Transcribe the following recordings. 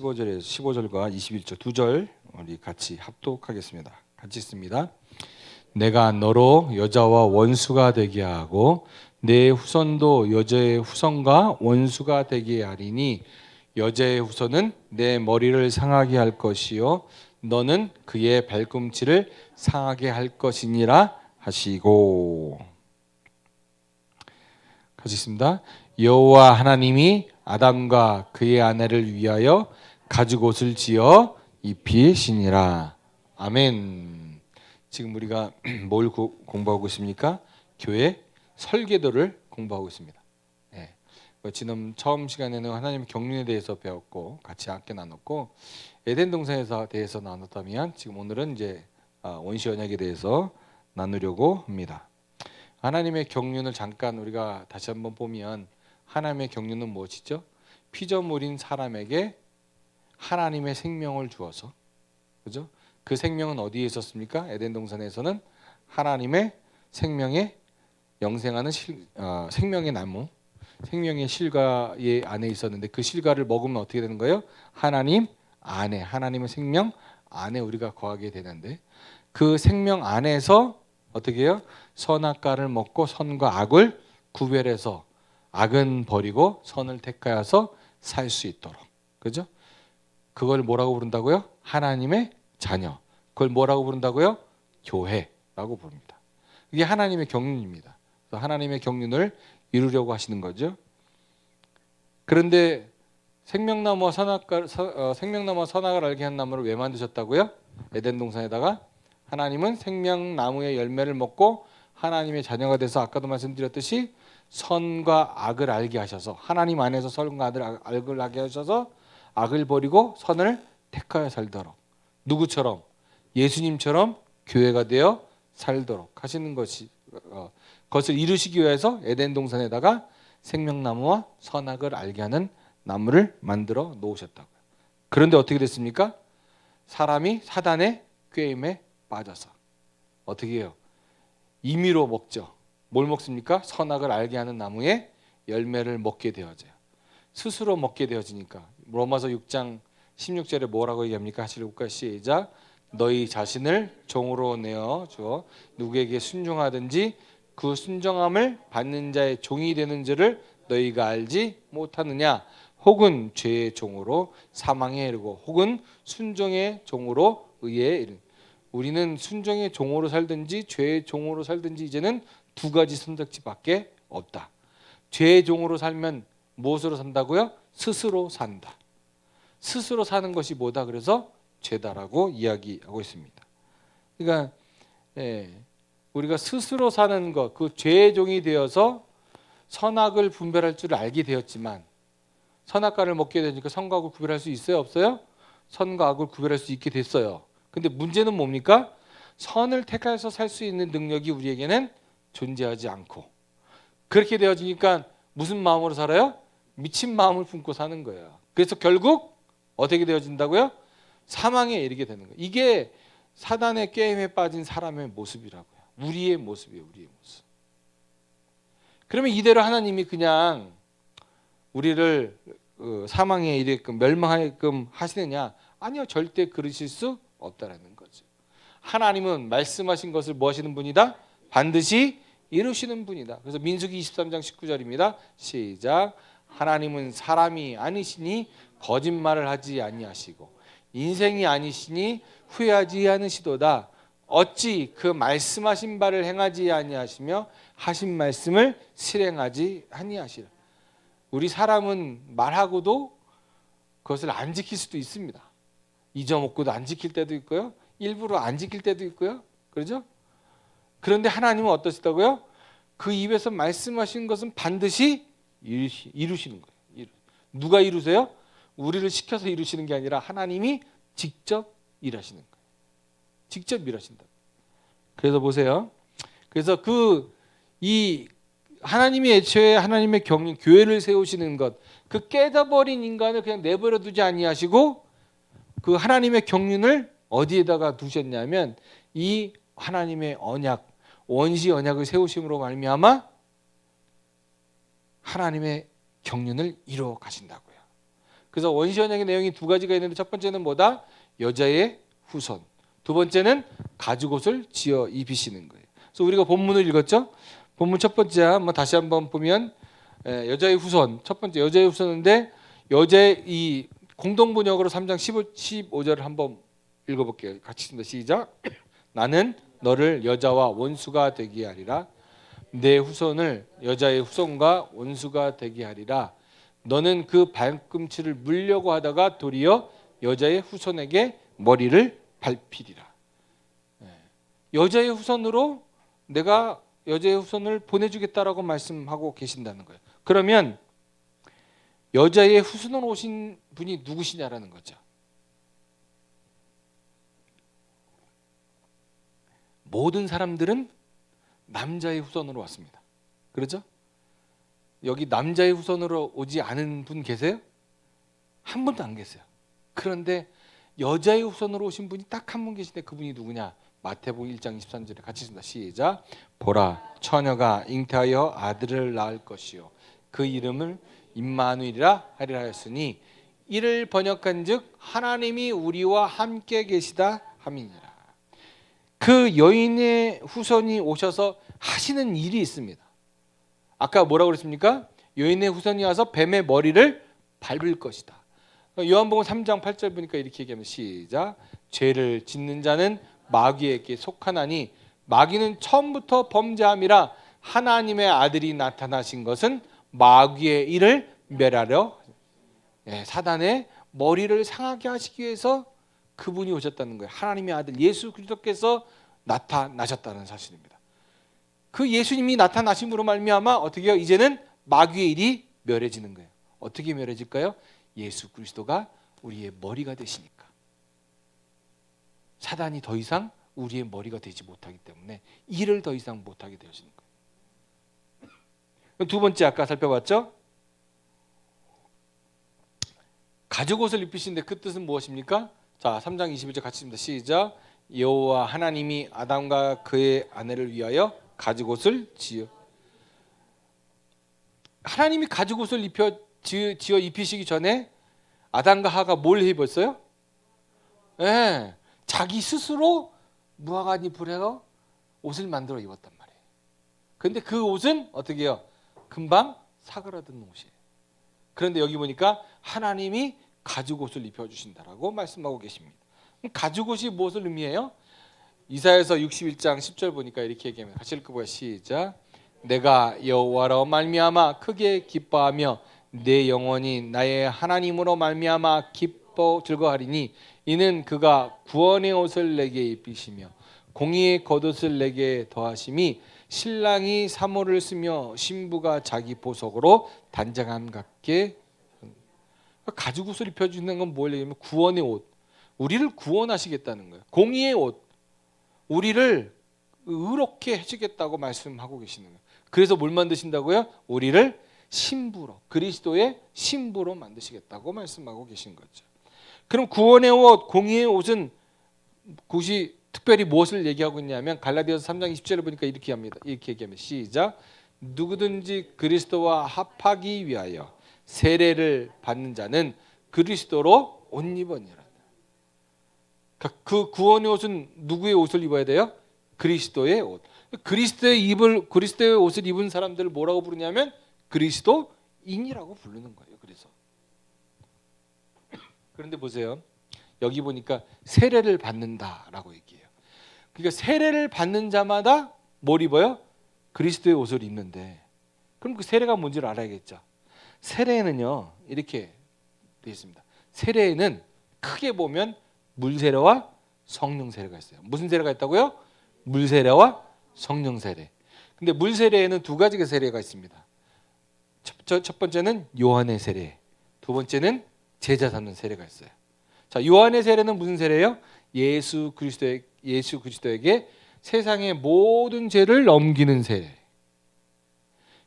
15절에서 15절과 21절 두 절 우리 같이 합독하겠습니다. 같이 읽습니다. 내가 너로 여자와 원수가 되게 하고 내 후손도 여자의 후손과 원수가 되게 하리니 여자의 후손은 내 머리를 상하게 할 것이요 너는 그의 발꿈치를 상하게 할 것이니라 하시고. 같이 읽습니다. 여호와 하나님이 아담과 그의 아내를 위하여 가죽옷을 지어 입히시니라. 아멘. 지금 우리가 뭘 공부하고 있습니까? 교회 설계도를 공부하고 있습니다. 네. 지난 처음 시간에는 하나님의 경륜에 대해서 배웠고 같이 함께 나눴고 에덴 동산에 대해서 나눴다면 지금 오늘은 이제 원시 언약에 대해서 나누려고 합니다. 하나님의 경륜을 잠깐 우리가 다시 한번 보면 하나님의 경륜은 무엇이죠? 피조물인 사람에게 하나님의 생명을 주어서, 그죠? 그 생명은 어디에 있었습니까? 에덴 동산에서는 하나님의 생명에 영생하는 생명의 나무, 생명의 실과의 안에 있었는데 그 실과를 먹으면 어떻게 되는 거예요? 하나님 안에, 하나님의 생명 안에 우리가 거하게 되는데 그 생명 안에서 어떻게 해요? 선악과를 먹고 선과 악을 구별해서 악은 버리고 선을 택하여서 살 수 있도록, 그죠? 그걸 뭐라고 부른다고요? 하나님의 자녀. 그걸 뭐라고 부른다고요? 교회라고 부릅니다. 이게 하나님의 경륜입니다. 그래서 하나님의 경륜을 이루려고 하시는 거죠. 그런데 생명나무와 선악을 알게 한 나무를 왜 만드셨다고요? 에덴 동산에다가 하나님은 생명나무의 열매를 먹고 하나님의 자녀가 돼서 아까도 말씀드렸듯이 선과 악을 알게 하셔서 하나님 안에서 선과 악을 알게 하셔서 악을 버리고 선을 택하여 살도록 누구처럼? 예수님처럼 교회가 되어 살도록 하시는 것이 그것을 이루시기 위해서 에덴 동산에다가 생명나무와 선악을 알게 하는 나무를 만들어 놓으셨다고요. 그런데 어떻게 됐습니까? 사람이 사단의 꾀임에 빠져서 어떻게 해요? 임의로 먹죠. 뭘 먹습니까? 선악을 알게 하는 나무의 열매를 먹게 되어져요. 스스로 먹게 되어지니까 로마서 6장 16절에 뭐라고 얘기합니까? 하시려볼까요? 시작. 너희 자신을 종으로 내어 주어 누구에게 순종하든지 그 순종함을 받는 자의 종이 되는 줄을 너희가 알지 못하느냐? 혹은 죄의 종으로 사망에 이르고 혹은 순종의 종으로 의에 이르. 우리는 순종의 종으로 살든지 죄의 종으로 살든지 이제는 두 가지 선택지밖에 없다. 죄의 종으로 살면 무엇으로 산다고요? 스스로 산다. 스스로 사는 것이 뭐다? 그래서 죄다라고 이야기하고 있습니다. 그러니까 우리가 스스로 사는 것, 그 죄의 종이 되어서 선악을 분별할 줄 알게 되었지만 선악과를 먹게 되니까 선과 악을 구별할 수 있어요? 없어요? 선과 악을 구별할 수 있게 됐어요. 근데 문제는 뭡니까? 선을 택해서 살 수 있는 능력이 우리에게는 존재하지 않고 그렇게 되어지니까 무슨 마음으로 살아요? 미친 마음을 품고 사는 거예요. 그래서 결국 어떻게 되어진다고요? 사망에 이르게 되는 거예요. 이게 사단의 게임에 빠진 사람의 모습이라고요. 우리의 모습이에요. 우리의 모습. 그러면 이대로 하나님이 그냥 우리를 사망에 이르게끔 멸망하게끔 하시느냐? 아니요. 절대 그러실 수 없다라는 거죠. 하나님은 말씀하신 것을 뭐 하시는 분이다? 반드시 이루시는 분이다. 그래서 민수기 23장 19절입니다. 시작. 하나님은 사람이 아니시니 거짓말을 하지 아니하시고 인생이 아니시니 후회하지 않으시도다. 어찌 그 말씀하신 바를 행하지 아니하시며 하신 말씀을 실행하지 아니하시라. 우리 사람은 말하고도 그것을 안 지킬 수도 있습니다. 잊어먹고도 안 지킬 때도 있고요. 일부러 안 지킬 때도 있고요. 그렇죠? 그런데 하나님은 어떠시다고요? 그 입에서 말씀하신 것은 반드시 이루시는 거예요. 누가 이루세요? 우리를 시켜서 이루시는 게 아니라 하나님이 직접 일하시는 거예요. 직접 일하신다. 그래서 보세요. 그래서 이 하나님이 애초에 하나님의 경륜 교회를 세우시는 것, 그 깨져버린 인간을 그냥 내버려 두지 아니하시고 그 하나님의 경륜을 어디에다가 두셨냐면 이 하나님의 언약, 원시 언약을 세우심으로 말미암아 하나님의 경륜을 이루어 가신다고요. 그래서 원시언약의 내용이 두 가지가 있는데 첫 번째는 뭐다? 여자의 후손. 두 번째는 가죽옷을 지어 입히시는 거예요. 그래서 우리가 본문을 읽었죠? 본문 첫 번째 한번 다시 한번 보면 여자의 후손. 첫 번째 여자의 후손인데 여자의 이 공동 번역으로 3장 15절을 한번 읽어볼게요. 같이 읽습니다. 시작. 나는 너를 여자와 원수가 되게 하리라. 내 후손을 여자의 후손과 원수가 되게 하리라. 너는 그 발꿈치를 물려고 하다가 도리어 여자의 후손에게 머리를 밟히리라. 여자의 후손으로 내가 여자의 후손을 보내주겠다라고 말씀하고 계신다는 거예요. 그러면 여자의 후손으로 오신 분이 누구시냐라는 거죠. 모든 사람들은 남자의 후손으로 왔습니다. 그렇죠? 여기 남자의 후손으로 오지 않은 분 계세요? 한 분도 안 계세요. 그런데 여자의 후손으로 오신 분이 딱 한 분 계신데 그분이 누구냐? 마태복음 1장 23절에 같이 읽습니다. 시작. 보라, 처녀가 잉태하여 아들을 낳을 것이요 그 이름을 임마누엘이라 하리라 하였으니 이를 번역한즉 하나님이 우리와 함께 계시다 함이니라. 그 여인의 후손이 오셔서 하시는 일이 있습니다. 아까 뭐라고 그랬습니까? 여인의 후손이 와서 뱀의 머리를 밟을 것이다. 요한복음 3장 8절 보니까 이렇게 얘기하면 시작. 죄를 짓는 자는 마귀에게 속하나니 마귀는 처음부터 범죄함이라 하나님의 아들이 나타나신 것은 마귀의 일을 멸하려 사단의 머리를 상하게 하시기 위해서 그분이 오셨다는 거예요. 하나님의 아들 예수 그리스도께서 나타나셨다는 사실입니다. 그 예수님이 나타나심으로 말미암아 어떻게 해요? 이제는 마귀의 일이 멸해지는 거예요. 어떻게 멸해질까요? 예수 그리스도가 우리의 머리가 되시니까. 사단이 더 이상 우리의 머리가 되지 못하기 때문에 일을 더 이상 못하게 되어지는 거예요. 두 번째 아까 살펴봤죠? 가죽옷을 입히신데 그 뜻은 무엇입니까? 자, 3장 21절 같이 읽습니다. 시작. 여호와 하나님이 아담과 그의 아내를 위하여 가죽옷을 지어. 하나님이 가죽옷을 지어 입히시기 전에 아담과 하가 뭘 입었어요? 네, 자기 스스로 무화과잎을 해서 옷을 만들어 입었단 말이에요. 그런데 그 옷은 어떻게 해요? 금방 사그라든 옷이에요. 그런데 여기 보니까 하나님이 가죽옷을 입혀주신다라고 말씀하고 계십니다. 가죽옷이 무엇을 의미해요? 이사야서 61장 10절 보니까 이렇게 얘기합니다. 같이 읽어봐요. 시작. 내가 여호와로 말미암아 크게 기뻐하며 내 영혼이 나의 하나님으로 말미암아 기뻐 즐거하리니 이는 그가 구원의 옷을 내게 입히시며 공의의 겉옷을 내게 더하심이 신랑이 사모를 쓰며 신부가 자기 보석으로 단장함 같게. 가죽옷을 입혀주는 건 뭘 얘기하면 구원의 옷, 우리를 구원하시겠다는 거예요. 공의의 옷, 우리를 의롭게 해주겠다고 말씀하고 계시는 거예요. 그래서 뭘 만드신다고요? 우리를 신부로, 그리스도의 신부로 만드시겠다고 말씀하고 계신 거죠. 그럼 구원의 옷, 공의의 옷은 굳이 특별히 무엇을 얘기하고 있냐면 갈라디아서 3장 20절을 보니까 이렇게 합니다. 이렇게 얘기합니다. 시작. 누구든지 그리스도와 합하기 위하여 세례를 받는 자는 그리스도로 옷 입었느니라. 그 구원의 옷은 누구의 옷을 입어야 돼요? 그리스도의 옷. 그리스도의 옷을 입은 사람들을 뭐라고 부르냐면 그리스도인이라고 부르는 거예요. 그래서 그런데 보세요. 여기 보니까 세례를 받는다라고 얘기해요. 그러니까 세례를 받는 자마다 뭘 입어요? 그리스도의 옷을 입는데 그럼 그 세례가 뭔지를 알아야겠죠. 세례는요 이렇게 되어 있습니다. 세례에는 크게 보면 물세례와 성령 세례가 있어요. 무슨 세례가 있다고요? 물세례와 성령 세례. 근데 물세례에는 두 가지의 세례가 있습니다. 첫 번째는 요한의 세례, 두 번째는 제자 삼는 세례가 있어요. 자, 요한의 세례는 무슨 세례예요? 예수 그리스도에게 세상의 모든 죄를 넘기는 세례.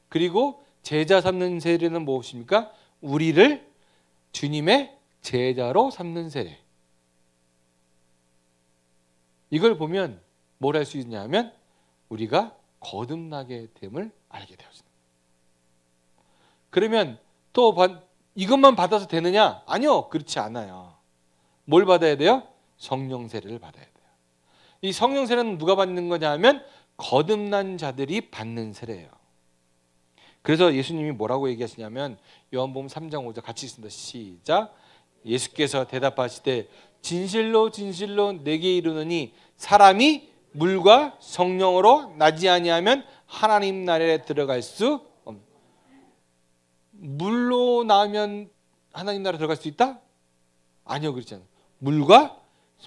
그리고 제자 삼는 세례는 무엇입니까? 우리를 주님의 제자로 삼는 세례. 이걸 보면 뭘 할 수 있냐면 우리가 거듭나게 됨을 알게 되었습니다. 그러면 또 이것만 받아서 되느냐? 아니요. 그렇지 않아요. 뭘 받아야 돼요? 성령 세례를 받아야 돼요. 이 성령 세례는 누가 받는 거냐 하면 거듭난 자들이 받는 세례예요. 그래서 예수님이 뭐라고 얘기하시냐면 요한복음 3장 5절 같이 있습니다. 시작. 예수께서 대답하시되 진실로 진실로 내게 이르노니 사람이 물과 성령으로 나지 아니하면 하나님 나라에 들어갈 수 없다. 물로 나면 하나님 나라에 들어갈 수 있다? 아니요, 그렇지 않아요. 물과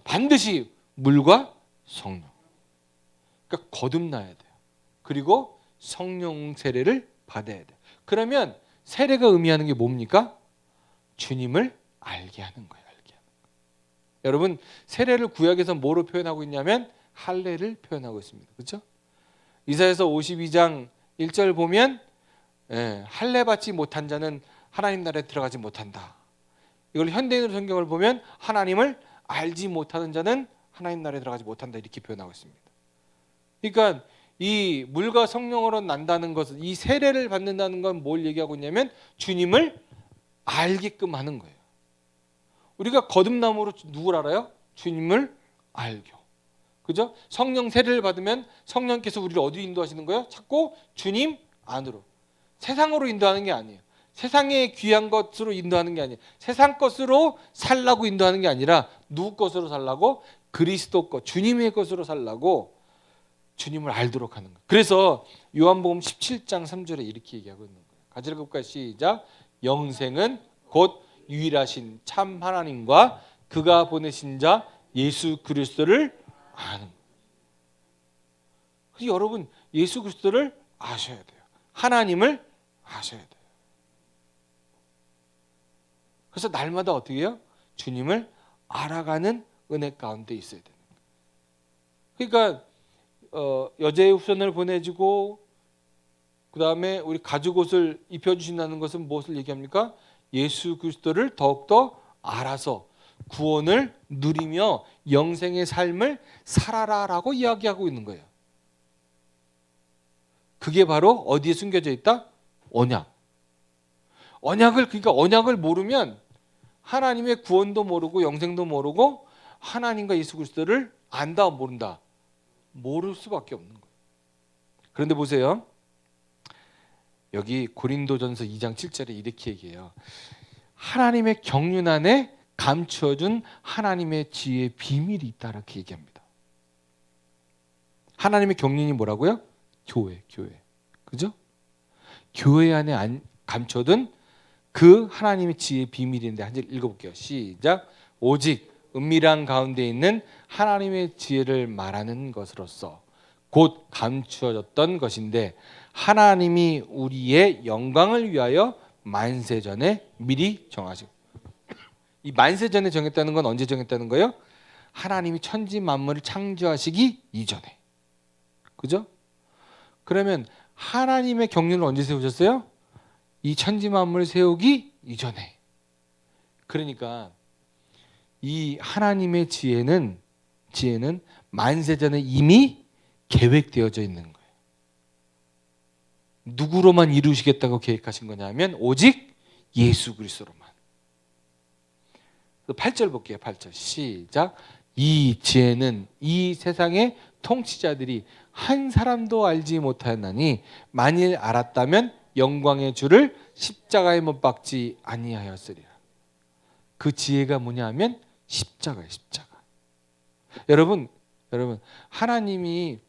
반드시 물과 성령. 그러니까 거듭나야 돼요. 그리고 성령 세례를 받아야 돼요. 그러면 세례가 의미하는 게 뭡니까? 주님을 알게 하는 거예요. 알게 하는 거예요. 여러분, 세례를 구약에서 뭐로 표현하고 있냐면 할례를 표현하고 있습니다. 그렇죠? 이사야서 52장 1절 보면 할례 받지 못한 자는 하나님 나라에 들어가지 못한다. 이걸 현대인으로 성경을 보면 하나님을 알지 못하는 자는 하나님 나라에 들어가지 못한다 이렇게 표현하고 있습니다. 그러니까 이 물과 성령으로 난다는 것은 이 세례를 받는다는 건 뭘 얘기하고 있냐면 주님을 알게끔 하는 거예요. 우리가 거듭남으로 누구를 알아요? 주님을 알죠. 그죠? 성령 세례를 받으면 성령께서 우리를 어디로 인도하시는 거예요? 자꾸 주님 안으로. 세상으로 인도하는 게 아니에요. 세상의 귀한 것으로 인도하는 게 아니에요. 세상 것으로 살라고 인도하는 게 아니라 누구 것으로 살라고? 그리스도 것, 주님의 것으로 살라고 주님을 알도록 하는 거예요. 그래서 요한복음 17장 3절에 이렇게 얘기하고 있는 거예요. 같이 읽어볼까요? 시작. 영생은 곧 유일하신 참 하나님과 그가 보내신 자 예수 그리스도를 아는 거예요. 그래서 여러분 예수 그리스도를 아셔야 돼요. 하나님을 아셔야 돼요. 그래서 날마다 어떻게 해요? 주님을 알아가는 은혜 가운데 있어야 되는 거예요. 그러니까 여자의 후손을 보내주고 그 다음에 우리 가죽 옷을 입혀주신다는 것은 무엇을 얘기합니까? 예수 그리스도를 더욱더 알아서 구원을 누리며 영생의 삶을 살아라라고 이야기하고 있는 거예요. 그게 바로 어디에 숨겨져 있다? 언약. 그러니까 언약을 모르면 하나님의 구원도 모르고 영생도 모르고 하나님과 예수 그리스도를 안다 모른다. 모를 수밖에 없는 거예요. 그런데 보세요. 여기 고린도전서 2장 7절에 이렇게 얘기해요. 하나님의 경륜 안에 감추어준 하나님의 지혜의 비밀이 있다 이렇게 얘기합니다. 하나님의 경륜이 뭐라고요? 교회. 그죠? 교회 안에 감춰둔 그 하나님의 지혜의 비밀인데 한 절 읽어볼게요. 시작. 오직 은밀한 가운데 있는 하나님의 지혜를 말하는 것으로서 곧 감추어졌던 것인데 하나님이 우리의 영광을 위하여 만세전에 미리 정하시고. 이 만세전에 정했다는 건 언제 정했다는 거예요? 하나님이 천지 만물을 창조하시기 이전에. 그죠? 그러면 하나님의 경륜을 언제 세우셨어요? 이 천지 만물을 세우기 이전에. 그러니까 이 하나님의 지혜는 만세전에 이미 계획되어져 있는 거예요. 누구로만 이루시겠다고 계획하신 거냐면 오직 예수 그리스도로만. 8절 볼게요. 8절 시작. 이 지혜는 이 세상의 통치자들이 한 사람도 알지 못하였나니 만일 알았다면 영광의 주를 십자가에 못 박지 아니하였으리라. 그 지혜가 뭐냐 하면 십자가예요. 십자가. 여러분 하나님이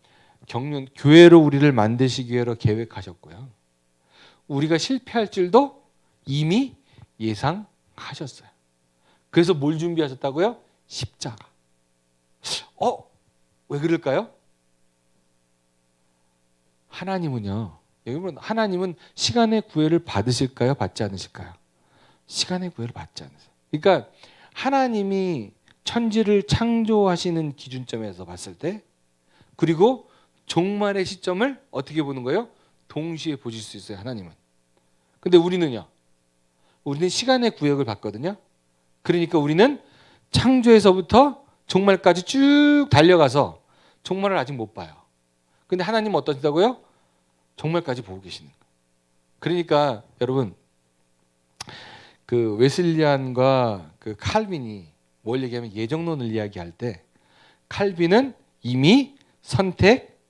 경륜 교회로 우리를 만드시기 위해서 계획하셨고요. 우리가 실패할 줄도 이미 예상하셨어요. 그래서 뭘 준비하셨다고요? 십자가. 왜 그럴까요? 여러분 하나님은 시간의 구애를 받으실까요? 받지 않으실까요? 시간의 구애를 받지 않으세요. 그러니까 하나님이 천지를 창조하시는 기준점에서 봤을 때 그리고 종말의 시점을 어떻게 보는 거예요? 동시에 보실 수 있어요. 하나님은. 근데 우리는요. 우리는 시간의 구역을 봤거든요. 그러니까 우리는 창조에서부터 종말까지 쭉 달려가서 종말을 아직 못 봐요. 근데 하나님은 어떠시다고요? 종말까지 보고 계시는 거예요. 그러니까 여러분 그 웨슬리안과 그 칼빈이 뭘 얘기하면 예정론을 이야기할 때 칼빈은 이미 선택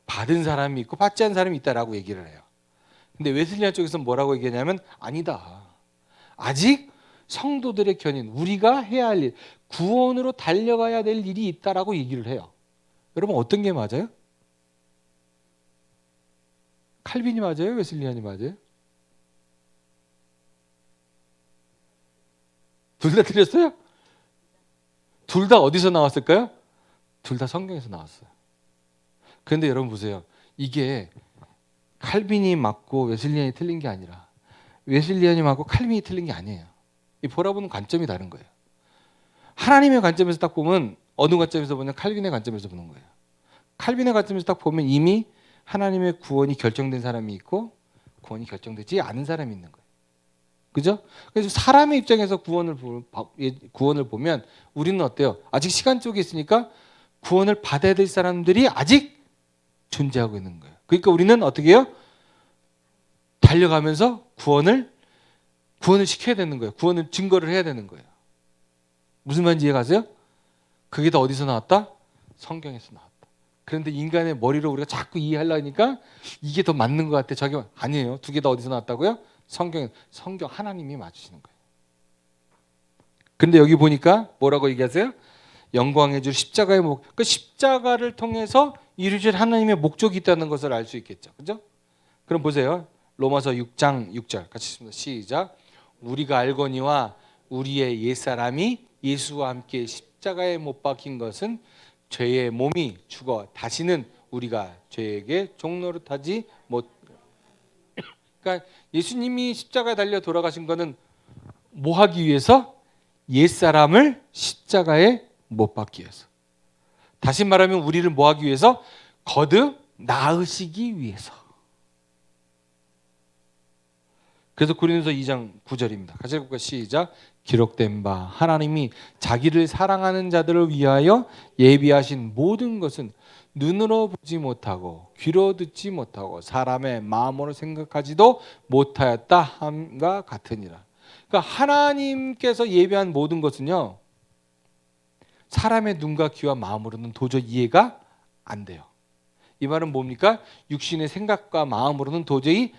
받은 사람이 있고 받지 않은 사람이 있다라고 얘기를 해요. 근데 웨슬리안 쪽에서 뭐라고 얘기하냐면 아니다. 아직 성도들의 견인, 우리가 해야 할 일, 구원으로 달려가야 될 일이 있다라고 얘기를 해요. 여러분 어떤 게 맞아요? 칼빈이 맞아요? 웨슬리안이 맞아요? 둘 다 틀렸어요? 둘 다 어디서 나왔을까요? 둘 다 성경에서 나왔어요. 그런데 여러분 보세요. 이게 칼빈이 맞고 웨슬리안이 틀린 게 아니라 웨슬리안이 맞고 칼빈이 틀린 게 아니에요. 이 보라보는 관점이 다른 거예요. 하나님의 관점에서 딱 보면 어느 관점에서 보냐? 칼빈의 관점에서 보는 거예요. 칼빈의 관점에서 딱 보면 이미 하나님의 구원이 결정된 사람이 있고 구원이 결정되지 않은 사람이 있는 거예요. 그죠? 그래서 사람의 입장에서 구원을 보면 우리는 어때요? 아직 시간 쪽에 있으니까 구원을 받아야 될 사람들이 아직 존재하고 있는 거예요. 그러니까 우리는 어떻게 해요? 달려가면서 구원을 시켜야 되는 거예요. 구원을 증거를 해야 되는 거예요. 무슨 말인지 이해 가세요? 그게 다 어디서 나왔다? 성경에서 나왔다. 그런데 인간의 머리로 우리가 자꾸 이해하려니까 이게 더 맞는 것 같아. 저게 아니에요. 두 개 다 어디서 나왔다고요? 성경 하나님이 맞으시는 거예요. 근데 여기 보니까 뭐라고 얘기하세요? 영광의 줄 십자가의 그 십자가를 통해서 이루실 하나님의 목적이 있다는 것을 알 수 있겠죠. 그죠? 그럼 보세요. 로마서 6장 6절 같이 읽습니다. 시작. 우리가 알거니와 우리의 옛사람이 예수와 함께 십자가에 못 박힌 것은 죄의 몸이 죽어 다시는 우리가 죄에게 종노릇하지 못. 그러니까 예수님이 십자가에 달려 돌아가신 것은 뭐 하기 위해서? 옛사람을 십자가에 못 박기 위해서. 다시 말하면 우리를 뭐 하기 위해서? 거듭 나으시기 위해서. 그래서 고린도서 2장 9절입니다. 같이 읽을까요? 시작. 기록된 바 하나님이 자기를 사랑하는 자들을 위하여 예비하신 모든 것은 눈으로 보지 못하고 귀로 듣지 못하고 사람의 마음으로 생각하지도 못하였다 함과 같으니라. 그러니까 하나님께서 예비한 모든 것은요, 사람의 눈과 귀와 마음으로는 도저히 이해가 안 돼요. 이 말은 뭡니까? 육신의 생각과 마음으로는 도저히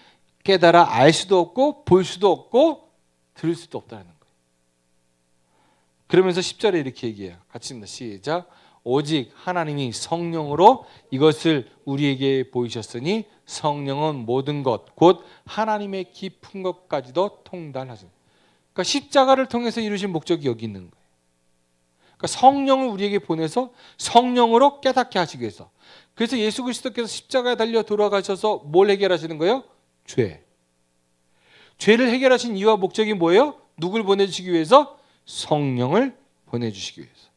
깨달아 알 수도 없고 볼 수도 없고 들을 수도 없다는 거예요. 그러면서 10절에 이렇게 얘기해요. 같이 읽습니다. 시작. 오직 하나님이 성령으로 이것을 우리에게 보이셨으니 성령은 모든 것 곧 하나님의 깊은 것까지도 통달하시는. 그러니까 십자가를 통해서 이루신 목적이 여기 있는 거예요. 그러니까 성령을 우리에게 보내서 성령으로 깨닫게 하시기 위해서. 그래서 예수 그리스도께서 십자가에 달려 돌아가셔서 뭘 해결하시는 거예요? 죄. 죄를 해결하신 이유와 목적이 뭐예요? 누굴 보내주시기 위해서? 성령을 보내주시기 위해서.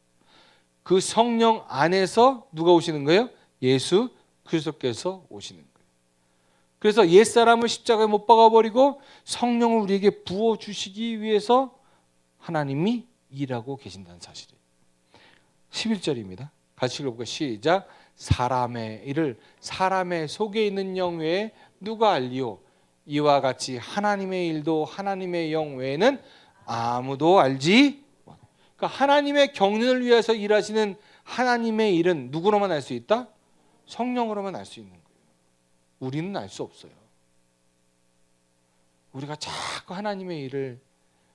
그 성령 안에서 누가 오시는 거예요? 예수 그리스도께서 오시는 거예요. 그래서 옛사람을 십자가에 못 박아버리고 성령을 우리에게 부어주시기 위해서 하나님이 일하고 계신다는 사실이에요. 11절입니다. 같이 읽어볼까요? 시작. 사람의 일을 사람의 속에 있는 영 외에 누가 알리오? 이와 같이 하나님의 일도 하나님의 영 외에는 아무도 알지 못. 그러니까 하나님의 경륜을 위해서 일하시는 하나님의 일은 누구로만 알 수 있다? 성령으로만 알 수 있는 거예요. 우리는 알 수 없어요. 우리가 자꾸 하나님의 일을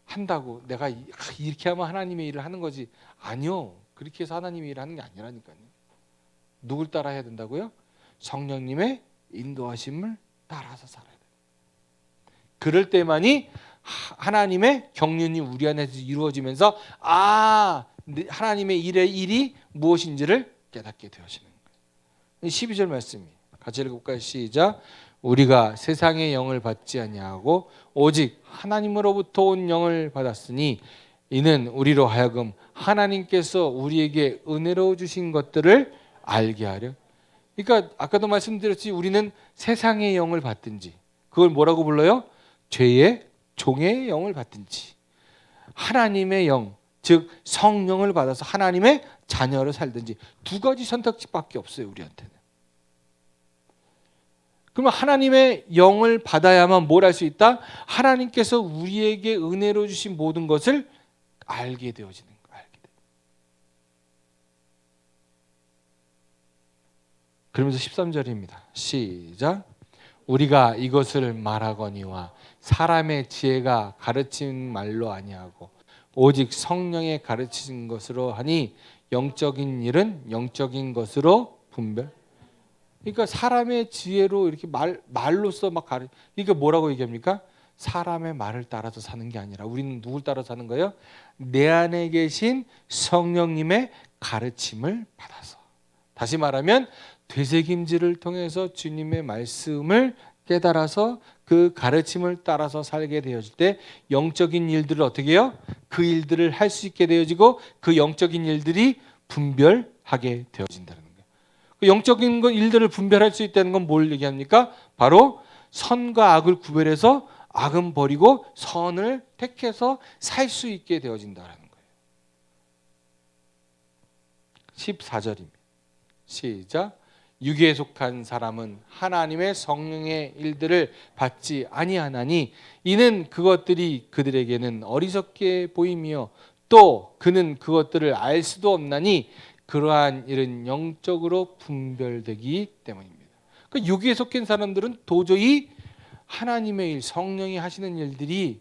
한다고 내가 이렇게 하면 하나님의 일을 하는 거지. 아니요. 그렇게 해서 하나님의 일을 하는 게 아니라니까요. 누굴 따라 해야 된다고요? 성령님의 인도하심을 따라서 살아야 돼요. 그럴 때만이 하나님의 경륜이 우리 안에서 이루어지면서 하나님의 일이 무엇인지를 깨닫게 되어지는 거예요. 12절 말씀이 같이 읽어볼까요? 시작. 우리가 세상의 영을 받지 아니하고 오직 하나님으로부터 온 영을 받았으니 이는 우리로 하여금 하나님께서 우리에게 은혜로 주신 것들을 알게 하려. 그러니까 아까도 말씀드렸지 우리는 세상의 영을 받든지 그걸 뭐라고 불러요? 죄의 종의 영을 받든지 하나님의 영, 즉 성령을 받아서 하나님의 자녀로 살든지 두 가지 선택지밖에 없어요. 우리한테는. 그러면 하나님의 영을 받아야만 뭘 할 수 있다? 하나님께서 우리에게 은혜로 주신 모든 것을 알게 되어지는 거예요. 그러면서 13절입니다. 시작. 우리가 이것을 말하거니와 사람의 지혜가 가르친 말로 아니하고 오직 성령의 가르치신 것으로 하니 영적인 일은 영적인 것으로 분별. 그러니까 사람의 지혜로 이렇게 말로써 막 그러니까 뭐라고 얘기합니까? 사람의 말을 따라서 사는 게 아니라 우리는 누굴 따라 사는 거예요? 내 안에 계신 성령님의 가르침을 받아서. 다시 말하면 되새김질을 통해서 주님의 말씀을 깨달아서 그 가르침을 따라서 살게 되어질 때 영적인 일들을 어떻게 해요? 그 일들을 할 수 있게 되어지고 그 영적인 일들이 분별하게 되어진다는 거예요. 그 영적인 일들을 분별할 수 있다는 건 뭘 얘기합니까? 바로 선과 악을 구별해서 악은 버리고 선을 택해서 살 수 있게 되어진다는 거예요. 14절입니다. 시작. 육에 속한 사람은 하나님의 성령의 일들을 받지 아니하나니 이는 그것들이 그들에게는 어리석게 보이며 또 그는 그것들을 알 수도 없나니 그러한 일은 영적으로 분별되기 때문입니다. 그러니까 육에 속한 사람들은 도저히 하나님의 일, 성령이 하시는 일들이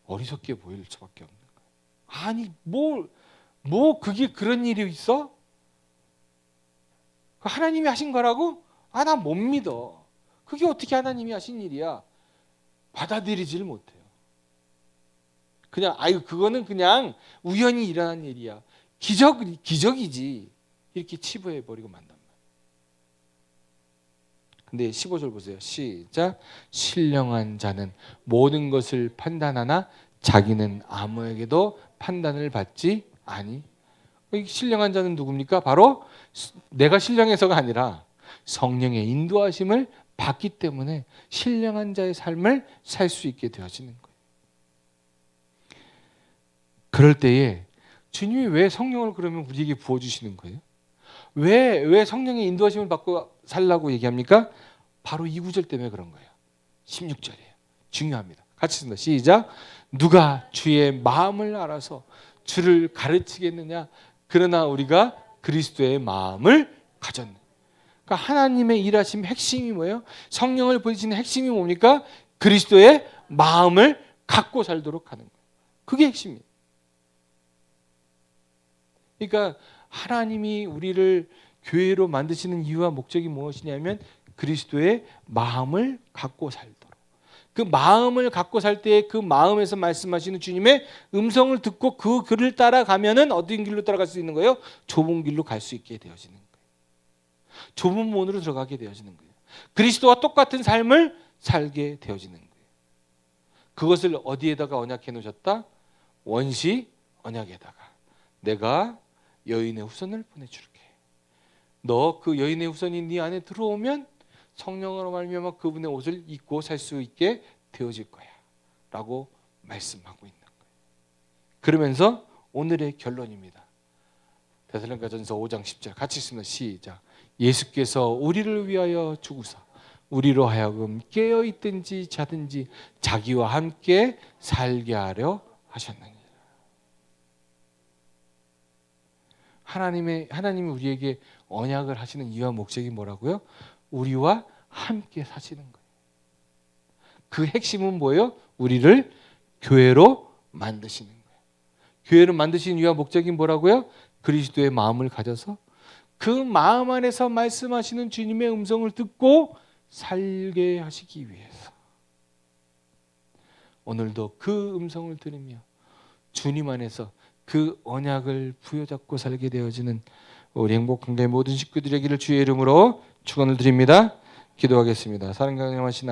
어리석게 보일 수밖에 없는 거예요. 아니 뭐 그게 그런 일이 있어? 하나님이 하신 거라고? 나 못 믿어. 그게 어떻게 하나님이 하신 일이야? 받아들이질 못해요. 그냥 그거는 그냥 우연히 일어난 일이야. 기적이지. 이렇게 치부해 버리고 만단 말이에요. 근데 15절 보세요. 시작. 신령한 자는 모든 것을 판단하나 자기는 아무에게도 판단을 받지 아니. 신령한 자는 누굽니까? 바로 내가 신령해서가 아니라 성령의 인도하심을 받기 때문에 신령한 자의 삶을 살 수 있게 되어지는 거예요. 그럴 때에 주님이 왜 성령을 그러면 우리에게 부어주시는 거예요? 왜 성령의 인도하심을 받고 살라고 얘기합니까? 바로 이 구절 때문에 그런 거예요. 16절이에요. 중요합니다. 같이 쓴다. 시작. 누가 주의 마음을 알아서 주를 가르치겠느냐? 그러나 우리가 그리스도의 마음을 가졌네. 그러니까 하나님의 일하심 핵심이 뭐예요? 성령을 보여주시는 핵심이 뭡니까? 그리스도의 마음을 갖고 살도록 하는 거예요. 그게 핵심이에요. 그러니까 하나님이 우리를 교회로 만드시는 이유와 목적이 무엇이냐면 그리스도의 마음을 갖고 살도록. 그 마음을 갖고 살 때 그 마음에서 말씀하시는 주님의 음성을 듣고 그 글을 따라가면은 어떤 길로 따라갈 수 있는 거예요? 좁은 길로 갈 수 있게 되어지는 거예요. 좁은 문으로 들어가게 되어지는 거예요. 그리스도와 똑같은 삶을 살게 되어지는 거예요. 그것을 어디에다가 언약해 놓으셨다? 원시 언약에다가 내가 여인의 후손을 보내줄게. 너 그 여인의 후손이 네 안에 들어오면 성령으로 말미암아 그분의 옷을 입고 살 수 있게 되어질 거야 라고 말씀하고 있는 거예요. 그러면서 오늘의 결론입니다. 데살로니가전서 5장 10절 같이 읽습니다. 시작. 예수께서 우리를 위하여 죽으사 우리로 하여금 깨어있든지 자든지 자기와 함께 살게 하려 하셨느니라. 하나님이 우리에게 언약을 하시는 이유와 목적이 뭐라고요? 우리와 함께 사시는 거예요. 그 핵심은 뭐예요? 우리를 교회로 만드시는 거예요. 교회를 만드신 이유와 목적이 뭐라고요? 그리스도의 마음을 가져서 그 마음 안에서 말씀하시는 주님의 음성을 듣고 살게 하시기 위해서 오늘도 그 음성을 들으며 주님 안에서 그 언약을 부여잡고 살게 되어지는 우리 행복한 교회 모든 식구들에게를 주의 이름으로 축원을 드립니다. 기도하겠습니다. 사랑하는 아버지